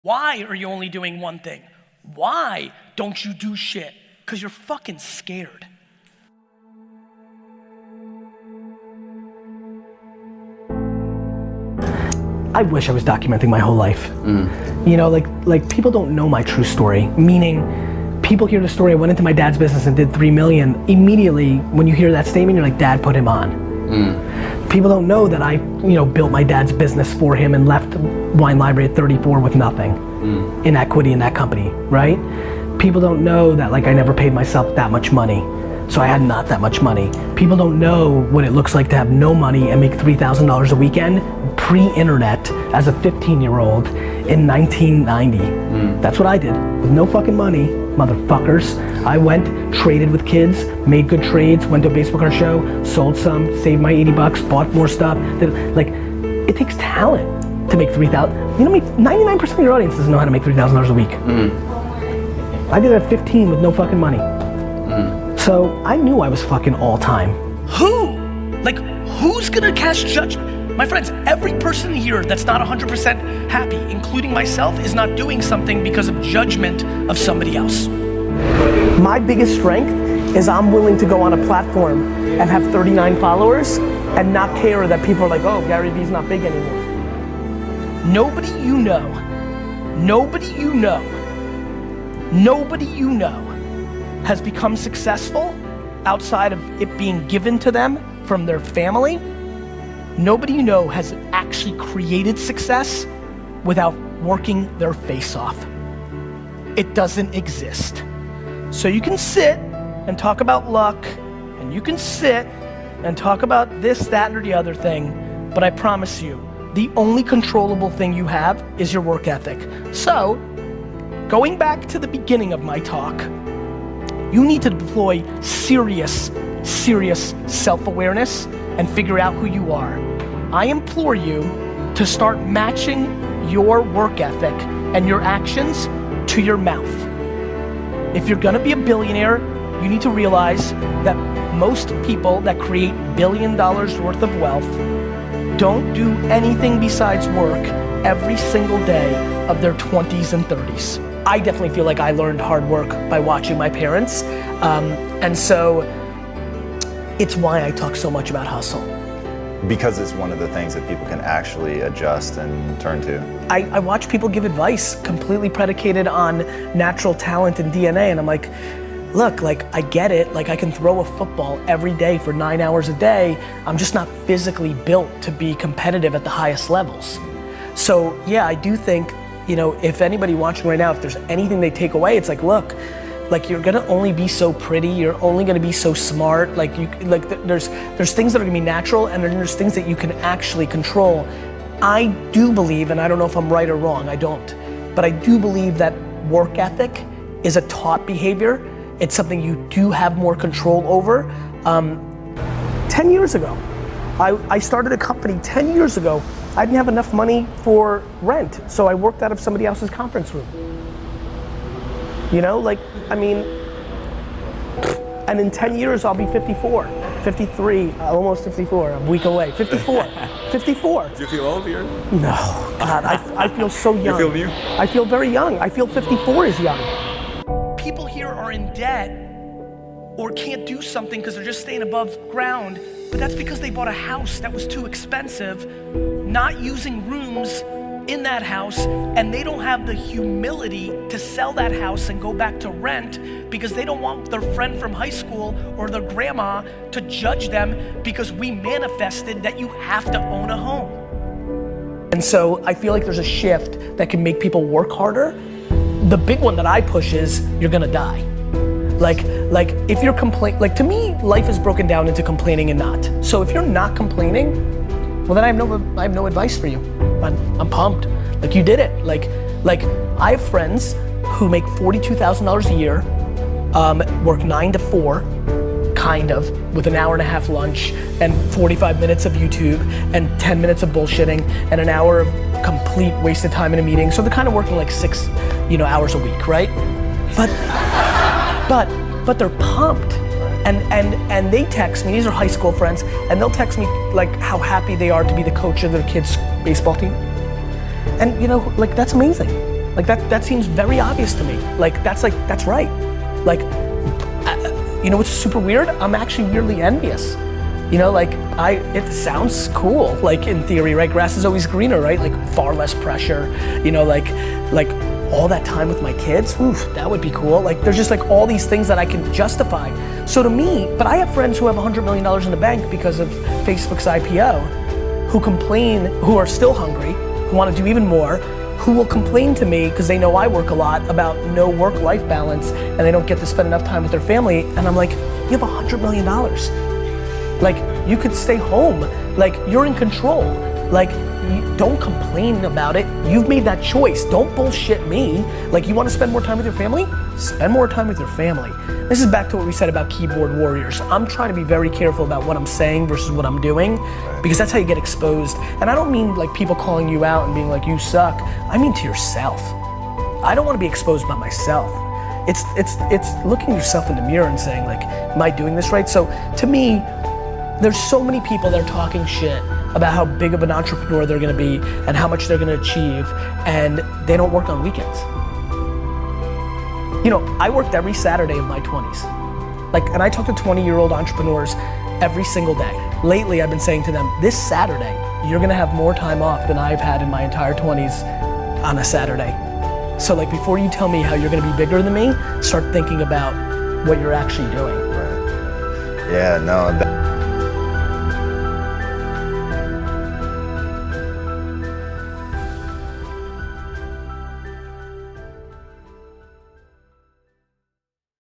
Why are you only doing one thing? Why don't you do shit? Because you're fucking scared. I wish I was documenting my whole life. You know, like people don't know my true story, meaning people hear the story, I went into my dad's business and did 3 million. Immediately, when you hear that statement, you're like, Dad put him on. People don't know that I, built my dad's business for him and left Wine Library at 34 with nothing in equity in that company, right? People don't know that I never paid myself that much money, so I had not that much money. People don't know what it looks like to have no money and make $3,000 a weekend pre-internet as a 15-year-old in 1990. That's what I did with no fucking money, motherfuckers. I went, traded with kids, made good trades, went to a baseball card show, sold some, saved my 80 bucks, bought more stuff. It takes talent to make 3,000. You know, 99% of your audience doesn't know how to make $3,000 a week. I did it at 15 with no fucking money. So I knew I was fucking all time. Who? Who's gonna cast judgment? My friends, every person here that's not 100% happy, including myself, is not doing something because of judgment of somebody else. My biggest strength is I'm willing to go on a platform and have 39 followers and not care that people are like, oh, Garyvee's not big anymore. Nobody you know has become successful outside of it being given to them from their family. Nobody you know has actually created success without working their face off. It doesn't exist. So you can sit and talk about luck, and you can sit and talk about this, that, or the other thing, but I promise you, the only controllable thing you have is your work ethic. So, going back to the beginning of my talk, you need to deploy serious self-awareness and figure out who you are. I implore you to start matching your work ethic and your actions to your mouth. If you're gonna be a billionaire, you need to realize that most people that create $1 billion worth of wealth don't do anything besides work every single day of their 20s and 30s. I definitely feel like I learned hard work by watching my parents, and so it's why I talk so much about hustle. Because it's one of the things that people can actually adjust and turn to. I watch people give advice completely predicated on natural talent and DNA, and I'm like, look, I get it, I can throw a football every day for 9 hours a day, I'm just not physically built to be competitive at the highest levels. So yeah, I do think, if anybody watching right now, if there's anything they take away, it's look, you're gonna only be so pretty, you're only gonna be so smart, there's things that are gonna be natural, and then there's things that you can actually control. I do believe, and I don't know if I'm right or wrong, I don't, but I do believe that work ethic is a taught behavior. It's something you do have more control over. 10 years ago, I started a company 10 years ago. I didn't have enough money for rent, so I worked out of somebody else's conference room. And in 10 years I'll be 54, 53, almost 54, a week away, 54, 54. Do you feel old here? No, God, I feel so young. You feel new? I feel very young. I feel 54 is young. People here are in debt or can't do something because they're just staying above ground, but that's because they bought a house that was too expensive, not using rooms in that house, and they don't have the humility to sell that house and go back to rent because they don't want their friend from high school or their grandma to judge them because we manifested that you have to own a home. And so I feel like there's a shift that can make people work harder. The big one that I push is you're gonna die. If you're to me, life is broken down into complaining and not. So if you're not complaining, well then I have no advice for you. I'm pumped. You did it. I have friends who make $42,000 a year, work 9 to 4, kind of, with an hour and a half lunch and 45 minutes of YouTube and 10 minutes of bullshitting and an hour of complete wasted time in a meeting. So they're kind of working 6, hours a week, right? But they're pumped. And they text me, these are high school friends, and they'll text me how happy they are to be the coach of their kids' baseball team. And that's amazing. Like that seems very obvious to me. That's right. Like, you know what's super weird? I'm actually weirdly envious. You know, like it sounds cool, like in theory, right? Grass is always greener, right? Like far less pressure, you know, like all that time with my kids, oof, that would be cool. Like there's just like all these things that I can justify. So to me, but I have friends who have $100 million in the bank because of Facebook's IPO, who complain, who are still hungry, who want to do even more, who will complain to me because they know I work a lot about no work-life balance and they don't get to spend enough time with their family. And I'm like, you have $100 million. Like, you could stay home. Like, you're in control. Like, don't complain about it. You've made that choice. Don't bullshit me. Like, you want to spend more time with your family? Spend more time with your family. This is back to what we said about keyboard warriors. I'm trying to be very careful about what I'm saying versus what I'm doing, because that's how you get exposed. And I don't mean like people calling you out and being like, you suck. I mean to yourself. I don't want to be exposed by myself. It's looking yourself in the mirror and saying like, am I doing this right? So to me, there's so many people that are talking shit about how big of an entrepreneur they're gonna be and how much they're gonna achieve, and they don't work on weekends. You know, I worked every Saturday of my 20s. Like, and I talk to 20-year-old entrepreneurs every single day. Lately, I've been saying to them, this Saturday, you're gonna have more time off than I've had in my entire 20s on a Saturday. So like, before you tell me how you're gonna be bigger than me, start thinking about what you're actually doing. Right. Yeah, no.